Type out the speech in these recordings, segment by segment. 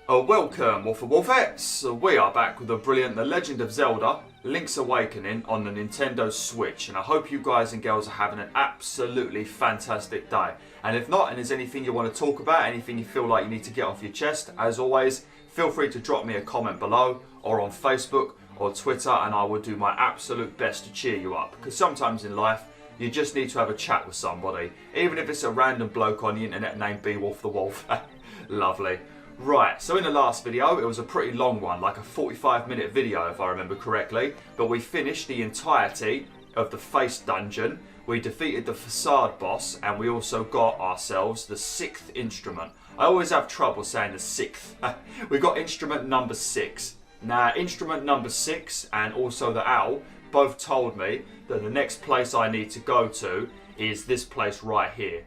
Welcome, BwolfTheWolfettes! We are back with the brilliant The Legend of Zelda, Link's Awakening on the Nintendo Switch, and I hope you guys and girls are having an absolutely fantastic day. And if not, and there's anything you want to talk about, anything you feel like you need to get off your chest, as always, feel free to drop me a comment below, or on Facebook, or Twitter, and I will do my absolute best to cheer you up. Because sometimes in life, you just need to have a chat with somebody, even if it's a random bloke on the internet named BwolfTheWolf. Lovely. Right, so in the last video, it was a pretty long one, like a 45-minute video if I remember correctly, but we finished the entirety of the face dungeon, we defeated the facade boss, and we also got ourselves the 6th instrument. I always have trouble saying the 6th. We got instrument number 6. Now, instrument number 6 and also the owl both told me that the next place I need to go to is this place right here.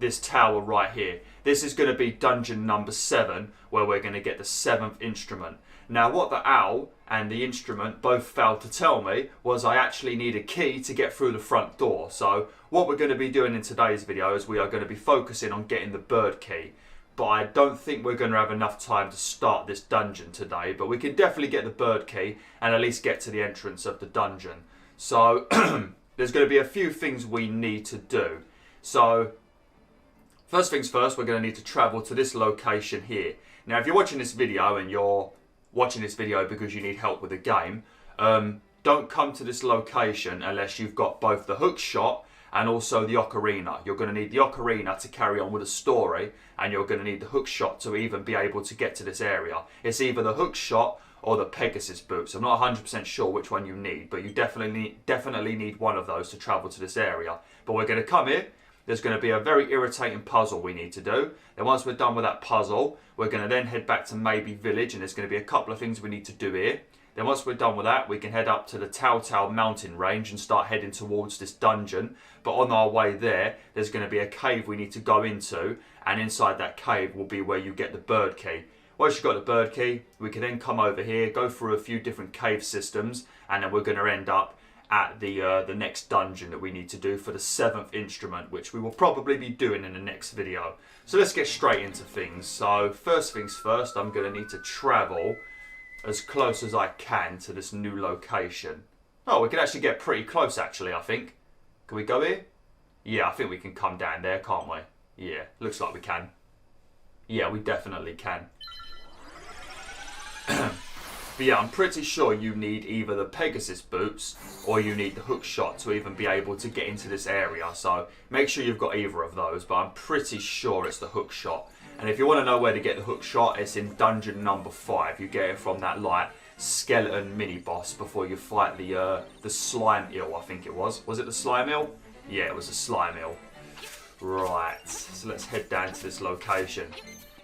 This tower right here. This is going to be dungeon number 7, where we're going to get the 7th instrument. Now, what the owl and the instrument both failed to tell me was I actually need a key to get through the front door. So what we're going to be doing in today's video is we are going to be focusing on getting the bird key. But I don't think we're going to have enough time to start this dungeon today. But we can definitely get the bird key and at least get to the entrance of the dungeon. So there's going to be a few things we need to do. So first things first, we're going to need to travel to this location here. Now, if you're watching this video and you're watching this video because you need help with the game, don't come to this location unless you've got both the hook shot and also the ocarina. You're going to need the ocarina to carry on with the story, and you're going to need the hook shot to even be able to get to this area. It's either the hook shot or the Pegasus boots. I'm not 100% sure which one you need, but you definitely need one of those to travel to this area. But we're going to come here. There's going to be a very irritating puzzle we need to do. Then once we're done with that puzzle, we're going to then head back to Maybe Village, and there's going to be a couple of things we need to do here. Then once we're done with that, we can head up to the Tao mountain range and start heading towards this dungeon. But on our way there, there's going to be a cave we need to go into, and inside that cave will be where you get the bird key. Once you've got the bird key, we can then come over here, go through a few different cave systems, and then we're going to end up at the next dungeon that we need to do for the 7th instrument, which we will probably be doing in the next video. So let's get straight into things. So first things first, I'm going to need to travel as close as I can to this new location. Oh, we can actually get pretty close actually, I think. Can we go here? Yeah, I think we can come down there, can't we? Yeah, looks like we can. Yeah, we definitely can. But yeah, I'm pretty sure you need either the Pegasus boots or you need the hook shot to even be able to get into this area. So make sure you've got either of those, but I'm pretty sure it's the hook shot. And if you want to know where to get the hook shot, it's in dungeon number 5. You get it from that like skeleton mini boss before you fight the slime eel, I think it was. Was it the slime eel? Yeah, it was the slime eel. Right, so let's head down to this location.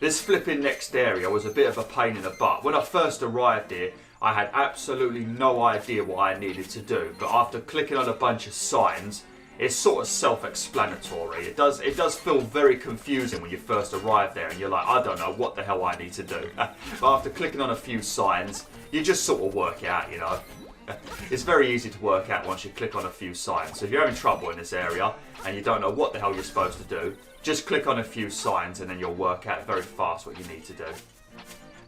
This flipping next area was a bit of a pain in the butt. When I first arrived here, I had absolutely no idea what I needed to do. But after clicking on a bunch of signs, it's sort of self-explanatory. It does feel very confusing when you first arrive there and you're like, I don't know what the hell I need to do. But after clicking on a few signs, you just sort of work it out, you know. It's very easy to work out once you click on a few signs. So if you're having trouble in this area and you don't know what the hell you're supposed to do, just click on a few signs and then you'll work out very fast what you need to do.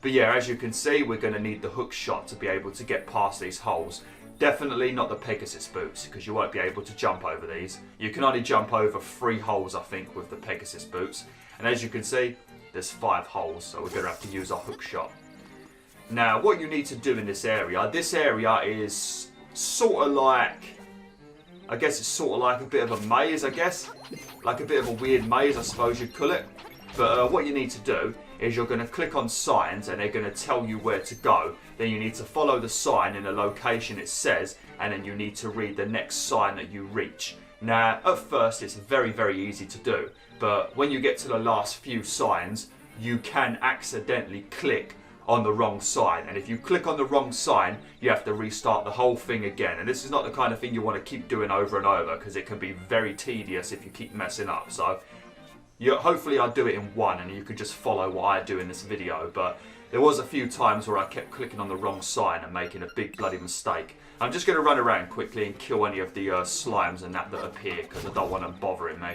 But yeah, as you can see, we're going to need the hook shot to be able to get past these holes. Definitely not the Pegasus boots, because you won't be able to jump over these. You can only jump over 3 holes, I think, with the Pegasus boots. And as you can see, there's 5 holes, so we're going to have to use our hook shot. Now, what you need to do in this area is sort of like, I guess it's sort of like a bit of a maze, I guess. Like a bit of a weird maze, I suppose you'd call it. But what you need to do is you're going to click on signs and they're going to tell you where to go. Then you need to follow the sign in the location it says, and then you need to read the next sign that you reach. Now, at first it's very, very easy to do. But when you get to the last few signs, you can accidentally click on the wrong sign, and if you click on the wrong sign, you have to restart the whole thing again. And this is not the kind of thing you want to keep doing over and over, because it can be very tedious if you keep messing up. So hopefully I do it in one and you could just follow what I do in this video, but there was a few times where I kept clicking on the wrong sign and making a big bloody mistake. I'm just going to run around quickly and kill any of the slimes and that appear, because I don't want them bothering me.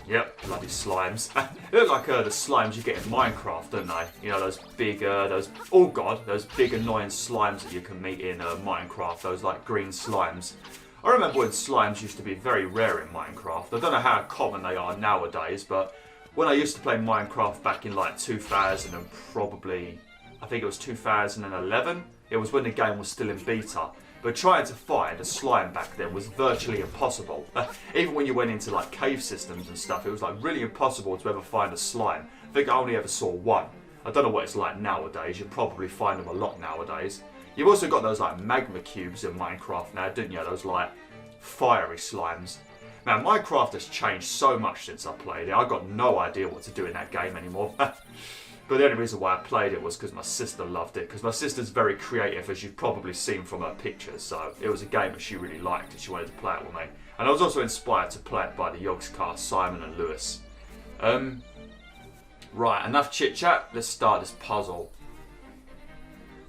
Yep, bloody slimes. They look like the slimes you get in Minecraft, don't they? You know, those big, oh god, those big annoying slimes that you can meet in Minecraft. Those like green slimes. I remember when slimes used to be very rare in Minecraft. I don't know how common they are nowadays, but when I used to play Minecraft back in like 2000 and probably, I think it was 2011, it was when the game was still in beta. But trying to find a slime back then was virtually impossible. Even when you went into like cave systems and stuff, it was like really impossible to ever find a slime. I think I only ever saw one. I don't know what it's like nowadays. You probably find them a lot nowadays. You've also got those like magma cubes in Minecraft now, didn't you? Those like fiery slimes. Now Minecraft has changed so much since I played it. I've got no idea what to do in that game anymore. But the only reason why I played it was because my sister loved it. Because my sister's very creative, as you've probably seen from her pictures. So it was a game that she really liked and she wanted to play it with me. And I was also inspired to play it by the Yogscast, Simon and Lewis. Right, enough chit chat. Let's start this puzzle.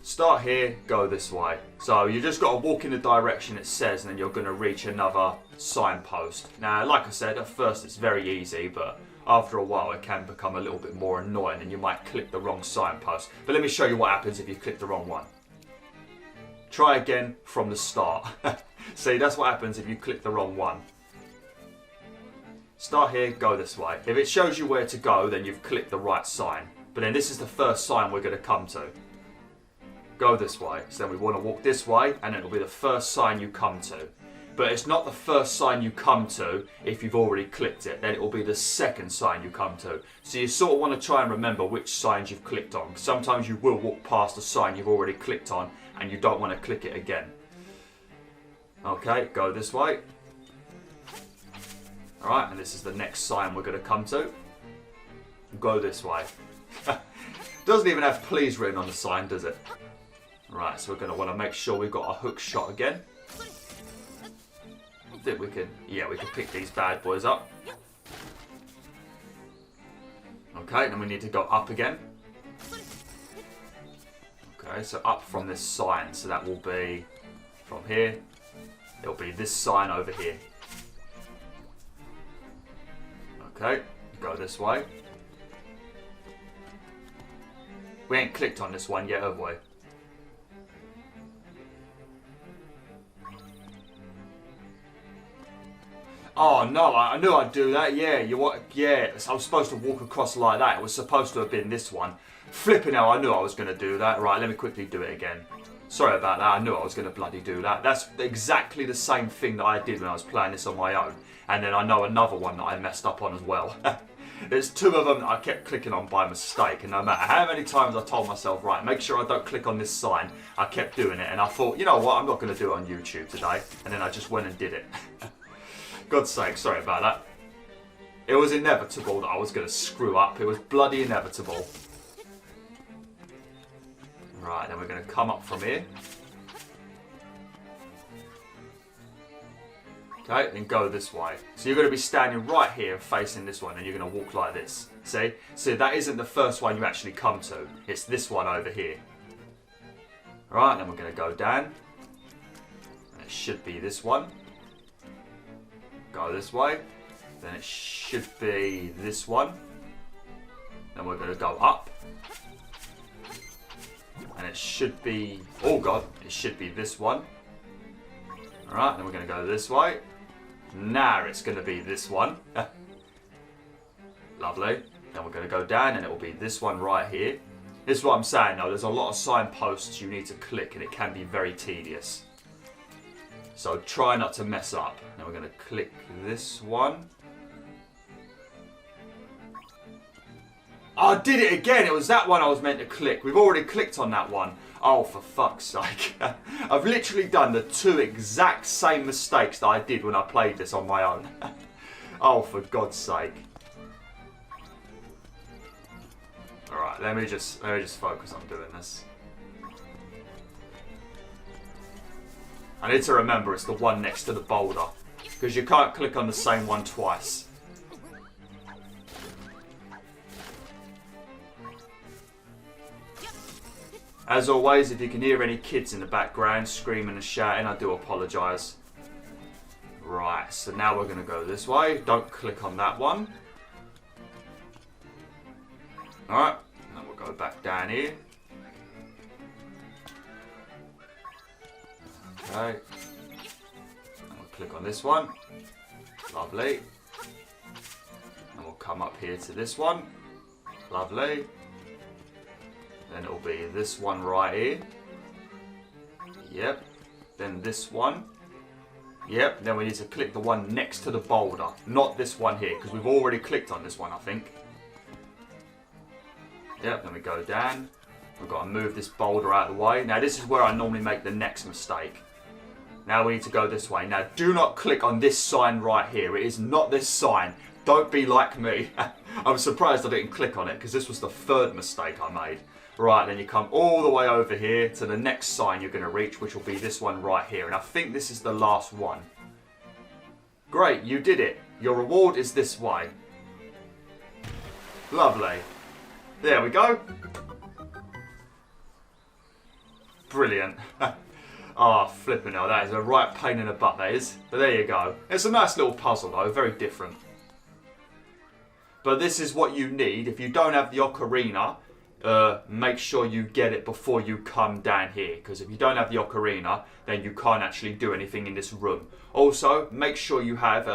Start here, go this way. So you just got to walk in the direction it says and then you're going to reach another signpost. Now, like I said, at first it's very easy, but after a while it can become a little bit more annoying and you might click the wrong signpost. But let me show you what happens if you click the wrong one. Try again from the start. See, that's what happens if you click the wrong one. Start here, go this way. If it shows you where to go, then you've clicked the right sign. But then this is the first sign we're going to come to. Go this way. So then we want to walk this way and it'll be the first sign you come to. But it's not the first sign you come to if you've already clicked it. Then it will be the second sign you come to. So you sort of want to try and remember which signs you've clicked on. Sometimes you will walk past a sign you've already clicked on and you don't want to click it again. Okay, go this way. Alright, and this is the next sign we're going to come to. Go this way. Doesn't even have please written on the sign, does it? Right, so we're going to want to make sure we've got a hook shot again. I think we can, yeah, we can pick these bad boys up. Okay, then we need to go up again. Okay, so up from this sign, so that will be from here. It'll be this sign over here. Okay, go this way. We ain't clicked on this one yet, have we? Oh no, I knew I'd do that. Yeah, yeah, I was supposed to walk across like that. It was supposed to have been this one. Flipping hell, I knew I was going to do that. Right, let me quickly do it again. Sorry about that, I knew I was going to bloody do that. That's exactly the same thing that I did when I was playing this on my own. And then I know another one that I messed up on as well. There's two of them that I kept clicking on by mistake. And no matter how many times I told myself, right, make sure I don't click on this sign, I kept doing it. And I thought, you know what, I'm not going to do it on YouTube today. And then I just went and did it. God's sake, sorry about that. It was inevitable that I was going to screw up. It was bloody inevitable. Right, then we're going to come up from here. Okay, then go this way. So you're going to be standing right here and facing this one, and you're going to walk like this. See? So that isn't the first one you actually come to. It's this one over here. Alright, then we're going to go down. And it should be this one. Go this way. Then it should be this one. Then we're going to go up. And it should be, oh god, it should be this one. Alright, then we're going to go this way. Now it's going to be this one. Lovely. Then we're going to go down and it will be this one right here. This is what I'm saying though, there's a lot of signposts you need to click and it can be very tedious. So try not to mess up. Now we're going to click this one. Oh, I did it again. It was that one I was meant to click. We've already clicked on that one. Oh, for fuck's sake. I've literally done the two exact same mistakes that I did when I played this on my own. Oh, for God's sake. Alright, let me just focus on doing this. I need to remember it's the one next to the boulder. Because you can't click on the same one twice. As always, if you can hear any kids in the background screaming and shouting, I do apologise. Right, so now we're going to go this way. Don't click on that one. Alright, then we'll go back down here. Okay. And we'll click on this one. Lovely. And we'll come up here to this one. Lovely. Then it'll be this one right here. Yep. Then this one. Yep. Then we need to click the one next to the boulder. Not this one here, because we've already clicked on this one, I think. Yep. Then we go down. We've got to move this boulder out of the way. Now this is where I normally make the next mistake. Now we need to go this way. Now do not click on this sign right here. It is not this sign. Don't be like me. I'm surprised I didn't click on it because this was the third mistake I made. Right, then you come all the way over here to the next sign you're going to reach, which will be this one right here. And I think this is the last one. Great, you did it. Your reward is this way. Lovely. There we go. Brilliant. Ah, flipping hell, that is a right pain in the butt, that is. But there you go. It's a nice little puzzle though, very different. But this is what you need. If you don't have the ocarina, make sure you get it before you come down here. Because if you don't have the ocarina, then you can't actually do anything in this room. Also, make sure you have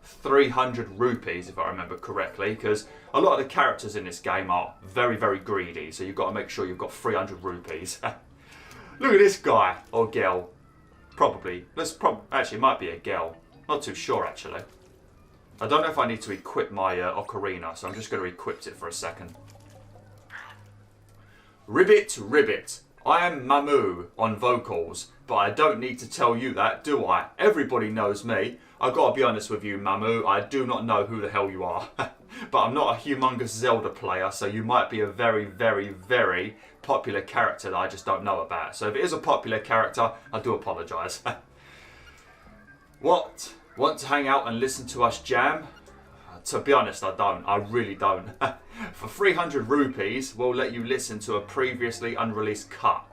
300 rupees, if I remember correctly. Because a lot of the characters in this game are very, very greedy. So you've got to make sure you've got 300 rupees. Look at this guy, or girl. Probably. Actually, it might be a girl. Not too sure, actually. I don't know if I need to equip my ocarina, so I'm just going to equip it for a second. Ribbit, ribbit. I am Mamu on vocals, but I don't need to tell you that, do I? Everybody knows me. I've got to be honest with you, Mamu. I do not know who the hell you are. But I'm not a humongous Zelda player, so you might be a very, very, very popular character that I just don't know about. So if it is a popular character, I do apologise. What? Want to hang out and listen to us jam? To be honest, I don't. I really don't. For 300 rupees, we'll let you listen to a previously unreleased cut.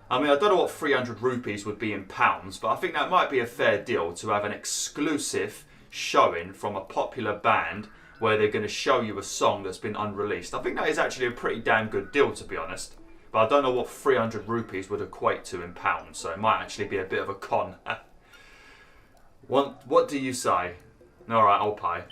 I mean, I don't know what 300 rupees would be in pounds, but I think that might be a fair deal to have an exclusive showing from a popular band where they're going to show you a song that's been unreleased. I think that is actually a pretty damn good deal, to be honest. But I don't know what 300 rupees would equate to in pounds, so it might actually be a bit of a con. What do you say? Alright, I'll pay.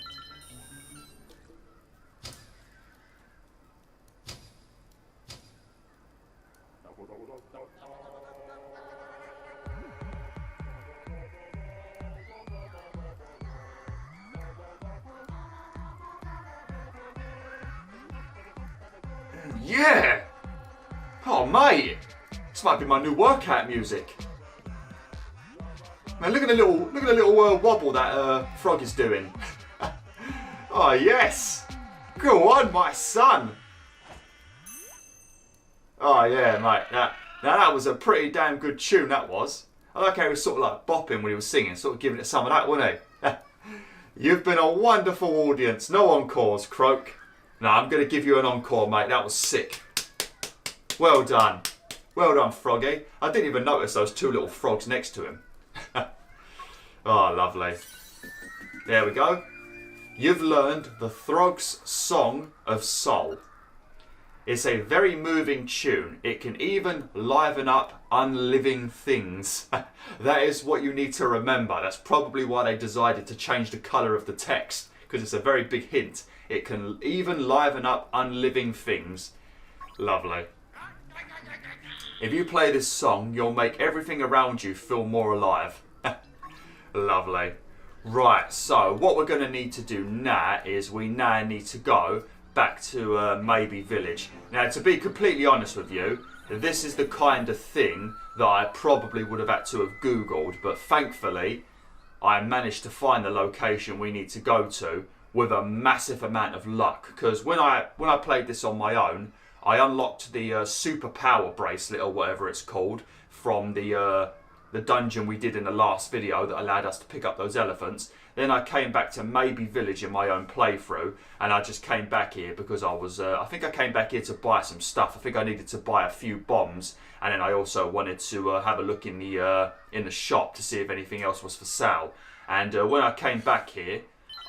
Yeah! Oh, mate! This might be my new workout music. Man, look at the little wobble that frog is doing. Oh, yes! Go on, my son! Oh, yeah, mate. That was a pretty damn good tune, that was. I like how he was sort of like bopping when he was singing, sort of giving it some of that, wasn't he? You've been a wonderful audience. No encores, Croak. No, I'm going to give you an encore, mate. That was sick. Well done. Well done, Froggy. I didn't even notice those two little frogs next to him. Oh, lovely. There we go. You've learned the Throg's Song of Soul. It's a very moving tune. It can even liven up unliving things. That is what you need to remember. That's probably why they decided to change the colour of the text, because it's a very big hint. It can even liven up unliving things. Lovely. If you play this song, you'll make everything around you feel more alive. Lovely. Right, so what we're going to need to do now is we now need to go back to Maybe Village. Now, to be completely honest with you, this is the kind of thing that I probably would have had to have Googled, but thankfully, I managed to find the location we need to go to with a massive amount of luck. Because when I played this on my own, I unlocked the superpower bracelet or whatever it's called from the the dungeon we did in the last video that allowed us to pick up those elephants. Then I came back to Maybe Village in my own playthrough, and I just came back here because I was, I think I came back here to buy some stuff. I think I needed to buy a few bombs, and then I also wanted to have a look in the shop to see if anything else was for sale. And when I came back here,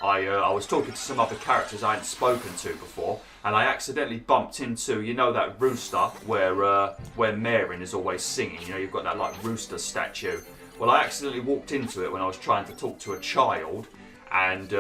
I was talking to some other characters I hadn't spoken to before, and I accidentally bumped into, you know, that rooster where Marin is always singing. You know, you've got that like rooster statue. Well, I accidentally walked into it when I was trying to talk to a child, and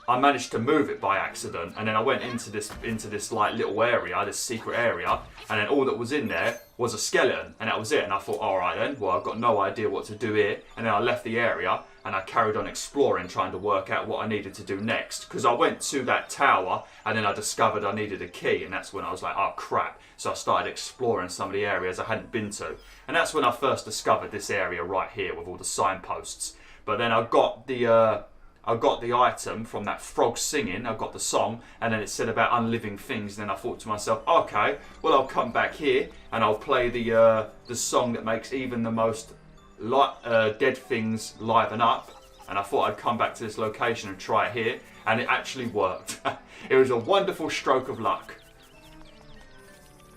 I managed to move it by accident. And then I went into this like little area, this secret area, and then all that was in there was a skeleton, and that was it. And I thought, all right then, well, I've got no idea what to do here. And then I left the area, and I carried on exploring, trying to work out what I needed to do next. Because I went to that tower, and then I discovered I needed a key, and that's when I was like, oh crap. So I started exploring some of the areas I hadn't been to. And that's when I first discovered this area right here with all the signposts. But then I got the item from that frog singing, I got the song, and then it said about unliving things. And then I thought to myself, okay, well, I'll come back here, and I'll play the song that makes even the most dead things liven up. And I thought I'd come back to this location and try it here, and it actually worked. It was a wonderful stroke of luck.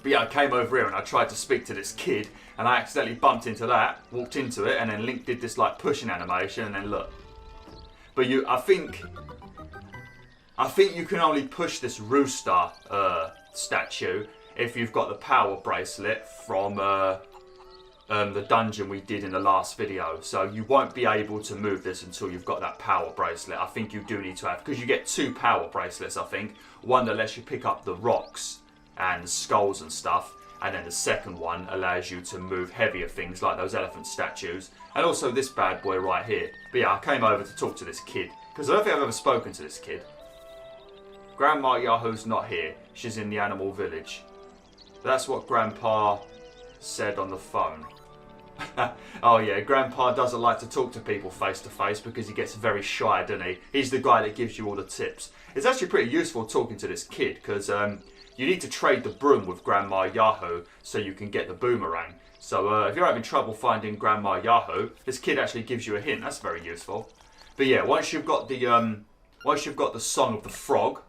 But yeah, I came over here and I tried to speak to this kid, and I accidentally bumped into that, walked into it, and then Link did this like pushing animation, and then look. But I think you can only push this rooster statue if you've got the power bracelet from the dungeon we did in the last video. So you won't be able to move this until you've got that power bracelet. I think you do need to have, because you get 2 power bracelets, I think. One that lets you pick up the rocks and skulls and stuff, and then the second one allows you to move heavier things like those elephant statues, and also this bad boy right here. But yeah, I came over to talk to this kid, because I don't think I've ever spoken to this kid. Grandma Yahoo's not here. She's in the animal village. That's what Grandpa said on the phone. Oh yeah, Grandpa doesn't like to talk to people face to face because he gets very shy, doesn't he? He's the guy that gives you all the tips. It's actually pretty useful talking to this kid, because you need to trade the broom with Grandma Yahoo so you can get the boomerang. So if you're having trouble finding Grandma Yahoo, this kid actually gives you a hint. That's very useful. But yeah, once you've got the song of the frog,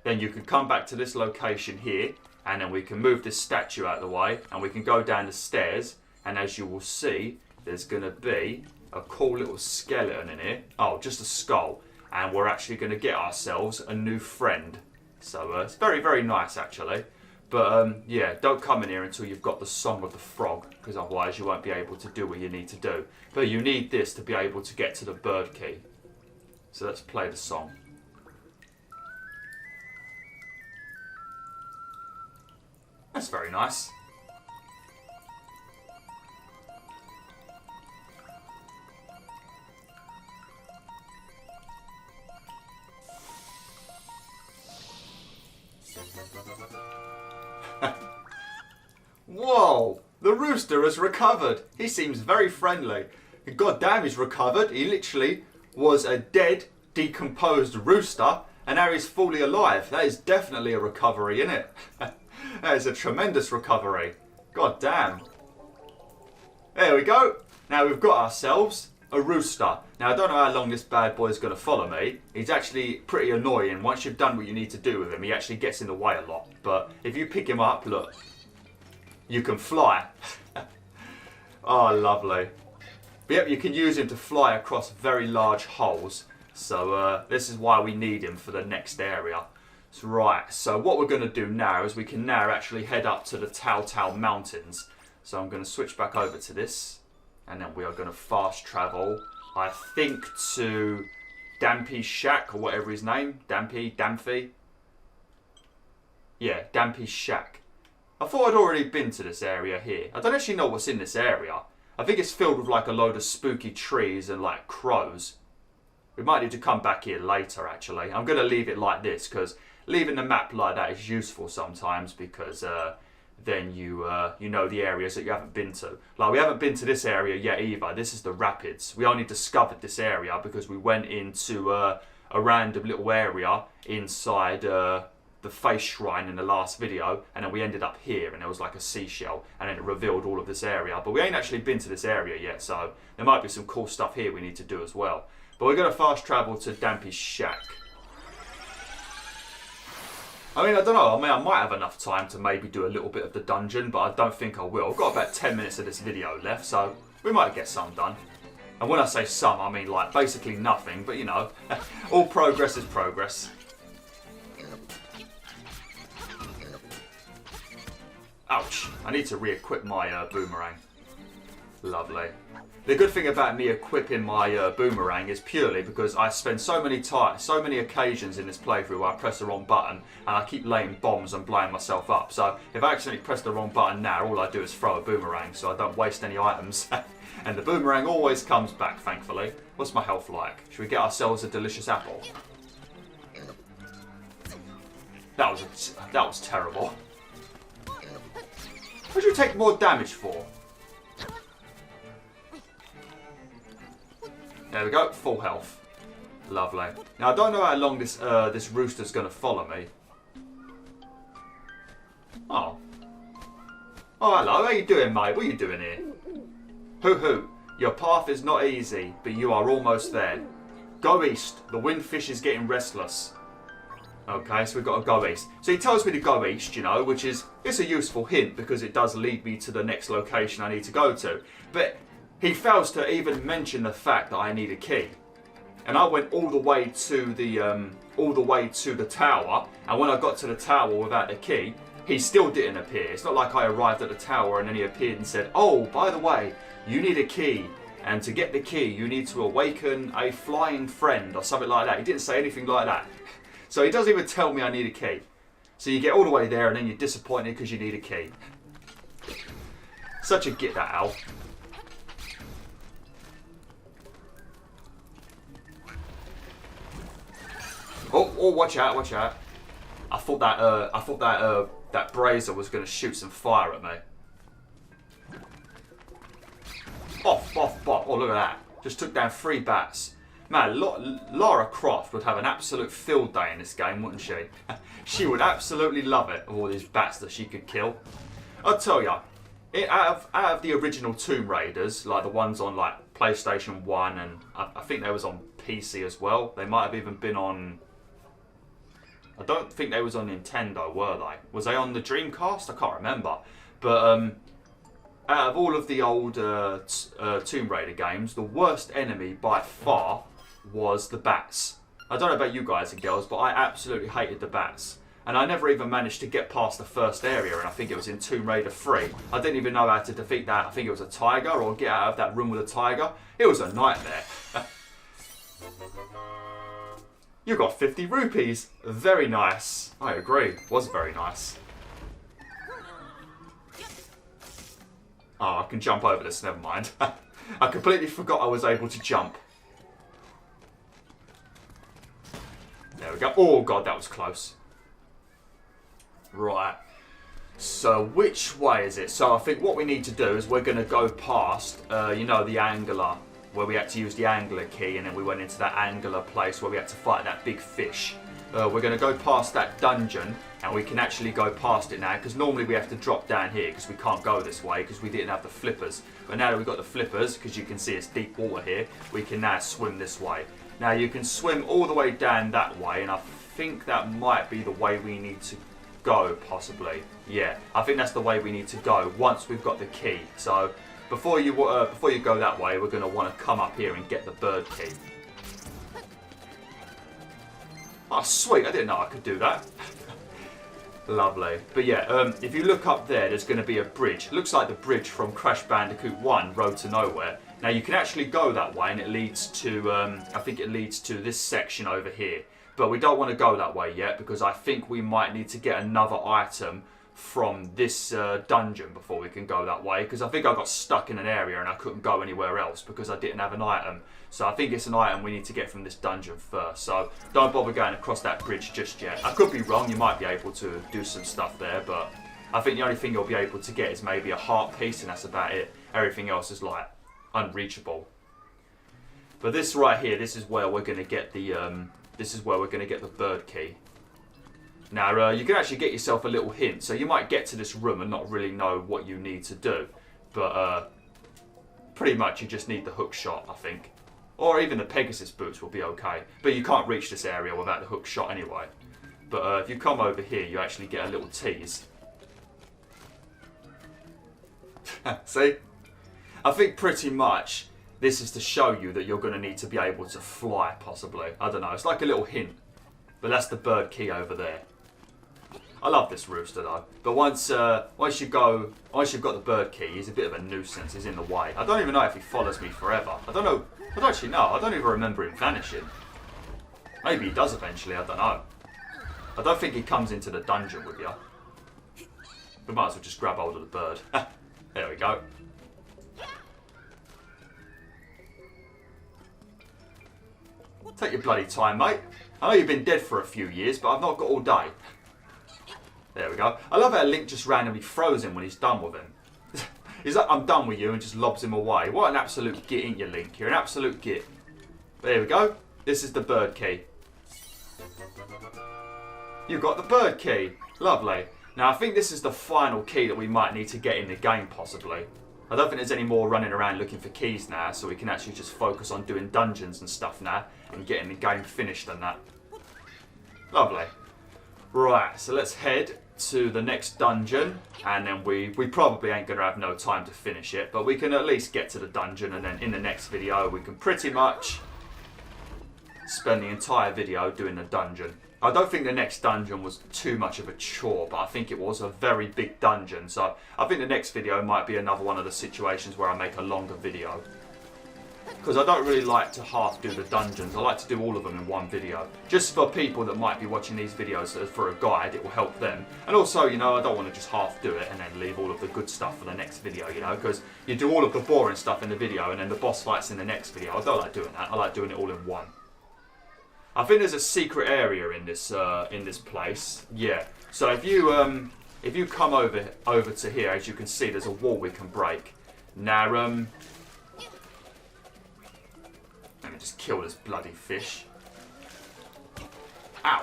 then you can come back to this location here, and then we can move this statue out of the way, and we can go down the stairs, and as you will see, there's going to be a cool little skeleton in here. Oh, just a skull. And we're actually going to get ourselves a new friend. So it's very, very nice actually. But yeah, don't come in here until you've got the song of the frog, because otherwise you won't be able to do what you need to do. But you need this to be able to get to the bird key. So let's play the song. That's very nice. Whoa! The rooster has recovered. He seems very friendly. God damn, he's recovered. He literally was a dead, decomposed rooster, and now he's fully alive. That is definitely a recovery, isn't it? That is a tremendous recovery. God damn. There we go. Now we've got ourselves a rooster. Now I don't know how long this bad boy is going to follow me. He's actually pretty annoying. Once you've done what you need to do with him, he actually gets in the way a lot. But if you pick him up, look, you can fly. Oh, lovely. But yep, you can use him to fly across very large holes. So this is why we need him for the next area. So, right, so what we're going to do now is we can now actually head up to the Tao Mountains. So I'm going to switch back over to this. And then we are going to fast travel, I think, to Dampy's Shack, or whatever his name. Dampy? Yeah, Dampy's Shack. I thought I'd already been to this area here. I don't actually know what's in this area. I think it's filled with like a load of spooky trees and like crows. We might need to come back here later actually. I'm going to leave it like this because leaving the map like that is useful sometimes, because then you know the areas that you haven't been to. Like we haven't been to this area yet either. This is the rapids. We only discovered this area because we went into a random little area inside the face shrine in the last video, and then we ended up here, and there was like a seashell, and then it revealed all of this area. But we ain't actually been to this area yet, so there might be some cool stuff here we need to do as well. But we're going to fast travel to Dampy's shack. I mean, I don't know. I mean, I might have enough time to maybe do a little bit of the dungeon, but I don't think I will. I've got about 10 minutes of this video left, so we might get some done. And when I say some, I mean like basically nothing, but you know, all progress is progress. Ouch. I need to re-equip my boomerang. Lovely. The good thing about me equipping my boomerang is purely because I spend so many occasions in this playthrough where I press the wrong button and I keep laying bombs and blowing myself up. So if I accidentally press the wrong button now, all I do is throw a boomerang so I don't waste any items. And the boomerang always comes back, thankfully. What's my health like? Should we get ourselves a delicious apple? That was terrible. What did you take more damage for? There we go, full health. Lovely. Now I don't know how long this this rooster's going to follow me. Oh. Oh, hello. How you doing, mate? What are you doing here? Hoo hoo. Your path is not easy, but you are almost there. Go east. The windfish is getting restless. Okay, so we've got to go east. So he tells me to go east, you know, which is it's a useful hint because it does lead me to the next location I need to go to. But he fails to even mention the fact that I need a key. And I went all the way to the tower, and when I got to the tower without the key, he still didn't appear. It's not like I arrived at the tower and then he appeared and said, "Oh, by the way, you need a key, and to get the key, you need to awaken a flying friend," or something like that. He didn't say anything like that. So he doesn't even tell me I need a key. So you get all the way there and then you're disappointed because you need a key. Such a get that out. Oh, watch out, watch out. I thought that brazier was going to shoot some fire at me. Off. Oh, look at that. Just took down 3 bats. Man, Lara Croft would have an absolute field day in this game, wouldn't she? She would absolutely love it, all these bats that she could kill. I'll tell ya, out of the original Tomb Raiders, like the ones on like PlayStation 1, and I think they was on PC as well. They might have even been on... I don't think they was on Nintendo, were they? Was they on the Dreamcast? I can't remember. But out of all of the old Tomb Raider games, the worst enemy by far was the bats. I don't know about you guys and girls, but I absolutely hated the bats. And I never even managed to get past the first area, and I think it was in Tomb Raider 3. I didn't even know how to defeat that. I think it was a tiger, or get out of that room with a tiger. It was a nightmare. You got 50 rupees. Very nice. I agree. Was very nice. Oh, I can jump over this. Never mind. I completely forgot I was able to jump. There we go. Oh, God, that was close. Right. So, which way is it? So, I think what we need to do is we're going to go past, you know, the angler, where we had to use the angler key, and then we went into that angler place where we had to fight that big fish. We're going to go past that dungeon, and we can actually go past it now, because normally we have to drop down here because we can't go this way because we didn't have the flippers. But now that we've got the flippers, because you can see it's deep water here, we can now swim this way. Now you can swim all the way down that way, and I think that might be the way we need to go, possibly. Yeah, I think that's the way we need to go once we've got the key. So before you go that way, we're going to want to come up here and get the bird key. Oh, sweet. I didn't know I could do that. Lovely. But yeah, if you look up there, there's going to be a bridge. It looks like the bridge from Crash Bandicoot 1, Road to Nowhere. Now, you can actually go that way, and it leads to, I think it leads to this section over here. But we don't want to go that way yet, because I think we might need to get another item from this dungeon before we can go that way, because I think I got stuck in an area and I couldn't go anywhere else because I didn't have an item. So I think it's an item we need to get from this dungeon first. So don't bother going across that bridge just yet. I could be wrong, you might be able to do some stuff there, but I think the only thing you'll be able to get is maybe a heart piece, and that's about it. Everything else is like unreachable. But this right here, this is where we're going to get the bird key. Now, you can actually get yourself a little hint. So you might get to this room and not really know what you need to do. But pretty much you just need the hook shot, I think. Or even the Pegasus boots will be okay. But you can't reach this area without the hook shot anyway. But if you come over here, you actually get a little tease. See? I think pretty much this is to show you that you're going to need to be able to fly, possibly. I don't know. It's like a little hint. But that's the bird key over there. I love this rooster though. But once you've got the bird key, he's a bit of a nuisance. He's in the way. I don't even know if he follows me forever. I don't know. I don't actually know. I don't even remember him vanishing. Maybe he does eventually. I don't know. I don't think he comes into the dungeon with you. We might as well just grab hold of the bird. There we go. Take your bloody time, mate. I know you've been dead for a few years, but I've not got all day. There we go. I love how Link just randomly throws him when he's done with him. He's like, I'm done with you, and just lobs him away. What an absolute git, ain't you, Link? You're an absolute git. There we go. This is the bird key. You got the bird key. Lovely. Now, I think this is the final key that we might need to get in the game, possibly. I don't think there's any more running around looking for keys now, so we can actually just focus on doing dungeons and stuff now, and getting the game finished and that. Lovely. Right, so let's head to the next dungeon, and then we probably ain't going to have no time to finish it, but we can at least get to the dungeon, and then in the next video we can pretty much spend the entire video doing the dungeon. I don't think the next dungeon was too much of a chore, but I think it was a very big dungeon, so I think the next video might be another one of the situations where I make a longer video. Because I don't really like to half do the dungeons, I like to do all of them in one video. Just for people that might be watching these videos for a guide, it will help them. And also, you know, I don't want to just half do it and then leave all of the good stuff for the next video, you know, because you do all of the boring stuff in the video and then the boss fights in the next video. I don't like doing that, I like doing it all in one. I think there's a secret area in this place. Yeah. So if you come over to here, as you can see, there's a wall we can break. Now, let me just kill this bloody fish. Ow.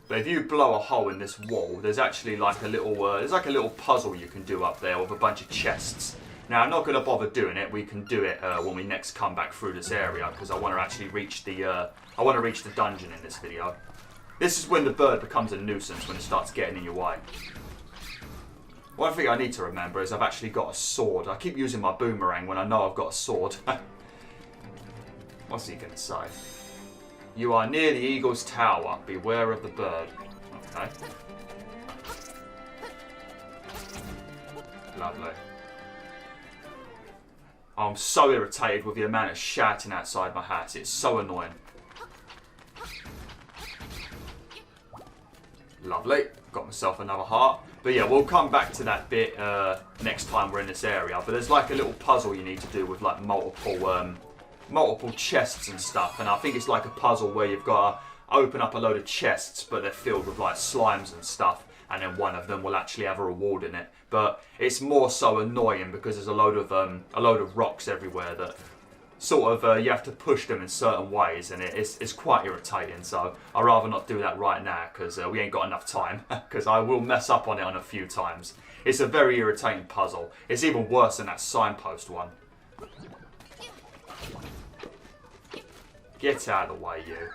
But if you blow a hole in this wall, there's actually like a little puzzle you can do up there with a bunch of chests. Now, I'm not going to bother doing it. We can do it when we next come back through this area, because I want to actually reach the dungeon in this video. This is when the bird becomes a nuisance, when it starts getting in your way. One thing I need to remember is I've actually got a sword. I keep using my boomerang when I know I've got a sword. What's he going to say? You are near the eagle's tower. Beware of the bird. Okay. Lovely. I'm so irritated with the amount of shouting outside my house. It's so annoying. Lovely. Got myself another heart. But yeah, we'll come back to that bit next time we're in this area. But there's like a little puzzle you need to do with like multiple chests and stuff. And I think it's like a puzzle where you've got to open up a load of chests, but they're filled with like slimes and stuff. And then one of them will actually have a reward in it. But it's more so annoying because there's a load of rocks everywhere that sort of you have to push them in certain ways, and it's quite irritating. So I'd rather not do that right now because we ain't got enough time. Because I will mess up on it on a few times. It's a very irritating puzzle. It's even worse than that signpost one. Get out of the way, you.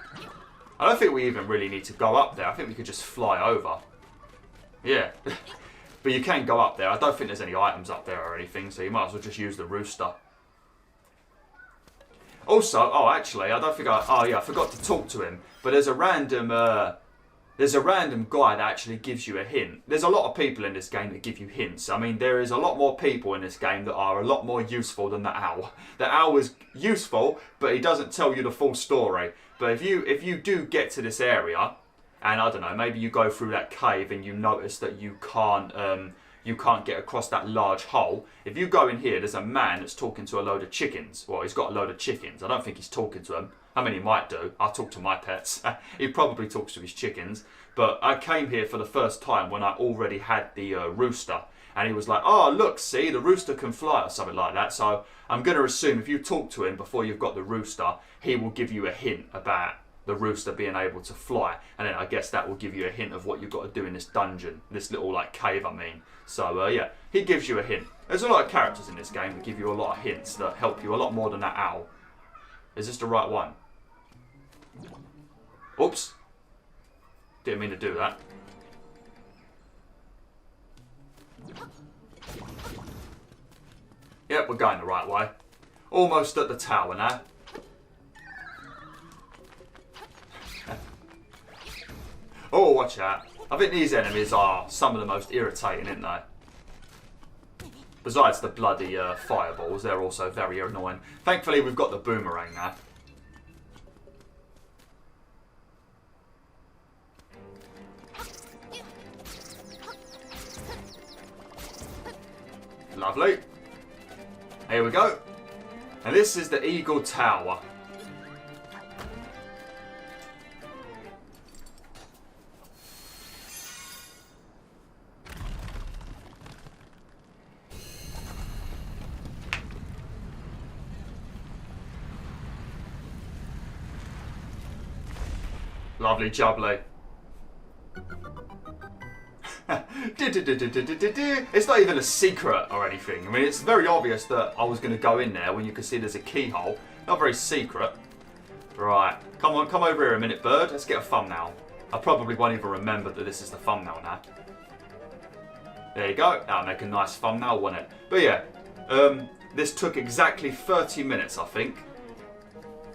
I don't think we even really need to go up there. I think we could just fly over. Yeah, but you can go up there. I don't think there's any items up there or anything, so you might as well just use the rooster. Also, oh, actually, I forgot to talk to him. But there's a random guy that actually gives you a hint. There's a lot of people in this game that give you hints. I mean, there is a lot more people in this game that are a lot more useful than the owl. The owl is useful, but he doesn't tell you the full story. But if you do get to this area, and I don't know, maybe you go through that cave and you notice that you can't get across that large hole. If you go in here, there's a man that's talking to a load of chickens. Well, he's got a load of chickens. I don't think he's talking to them. I mean, he might do. I talk to my pets. He probably talks to his chickens. But I came here for the first time when I already had the rooster. And he was like, oh, look, see, the rooster can fly or something like that. So I'm going to assume if you talk to him before you've got the rooster, he will give you a hint about the rooster being able to fly, and then I guess that will give you a hint of what you've got to do in this dungeon, this little like cave I mean. So yeah, he gives you a hint. There's a lot of characters in this game that give you a lot of hints that help you a lot more than that owl. Is this the right one? Oops. Didn't mean to do that. Yep, we're going the right way. Almost at the tower now. Oh, watch out. I think these enemies are some of the most irritating, aren't they? Besides the bloody fireballs, they're also very annoying. Thankfully, we've got the boomerang now. Lovely. Here we go. And this is the Eagle Tower. Lovely jubbly. It's not even a secret or anything. I mean, it's very obvious that I was going to go in there when you can see there's a keyhole. Not very secret. Right. Come on, come over here a minute, bird. Let's get a thumbnail. I probably won't even remember that this is the thumbnail now. There you go. That'll make a nice thumbnail, won't it? But yeah, this took exactly 30 minutes, I think.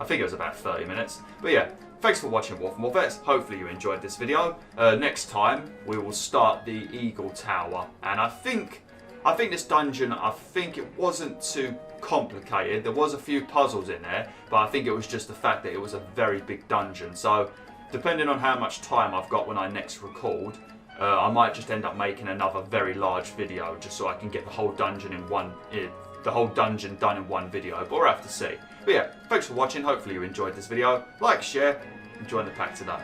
I think it was about 30 minutes. But yeah, thanks for watching, Wolf and Wolfettes. Hopefully you enjoyed this video. Next time, we will start the Eagle Tower. And I think this dungeon, it wasn't too complicated. There was a few puzzles in there, but I think it was just the fact that it was a very big dungeon. So, depending on how much time I've got when I next record, I might just end up making another very large video, just so I can get the whole dungeon done in one video. But we'll have to see. But yeah, thanks for watching. Hopefully you enjoyed this video. Like, share, and join the pack today.